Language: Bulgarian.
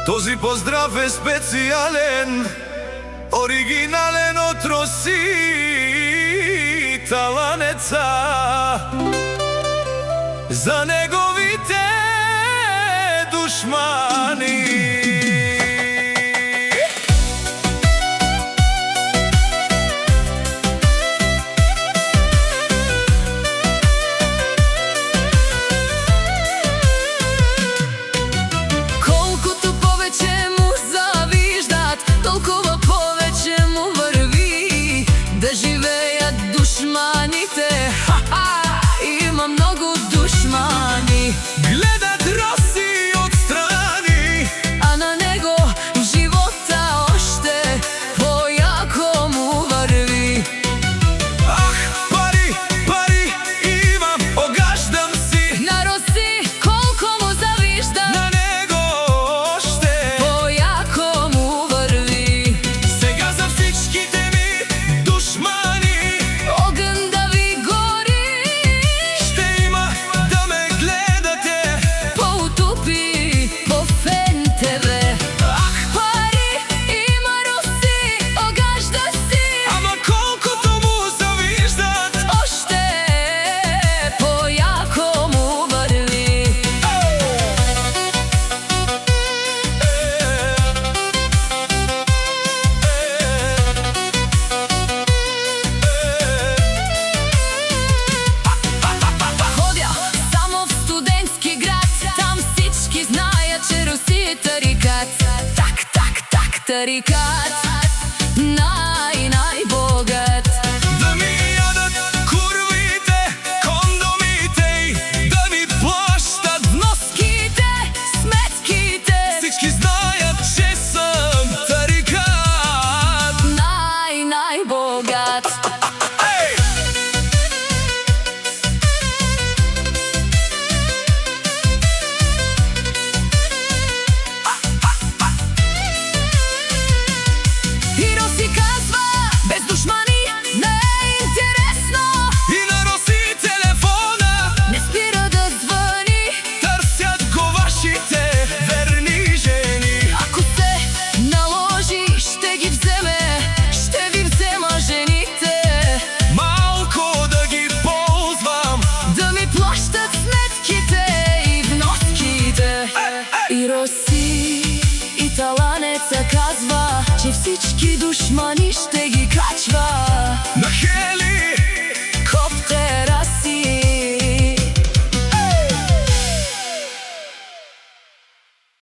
Този поздрав е специјален, оригинален од Роси Таланеца, за неговите душмани. Има многу душмани, Гледат Роси отстрани, а на него живота оште појако му врви. Ах, пари, пари имам, огаждам си. На Роси колко му завиждам, На него оште појако му врви. Сега за всичките ми душмани Огън да ви гори, ще има да ме гледате по утупи, по ФНТВ. Ах, Пари има Роси, огажда си, ама колкото му завиждат, оште појако му врви. Ходя само в студентски град, там всички знаят, че Роси е тарикат. Так, так, так, тарикат, най-богат. да ми ядат курвите, кондомите и да ми плащат Вноските, сметките, Всички знаят, че съм тарикат. най-богат. Ей! И Роси казва, без душмани не е интересно. И на Роси телефона Не спира да звъни, търсят го вашите верни жени. ако се наложи, ще ги вземе, ще ви взема жените. Малко да ги ползвам, Да ми плащат сметките и вноските. И Роси и Таланеца казва, че всички душмани ще ги качва.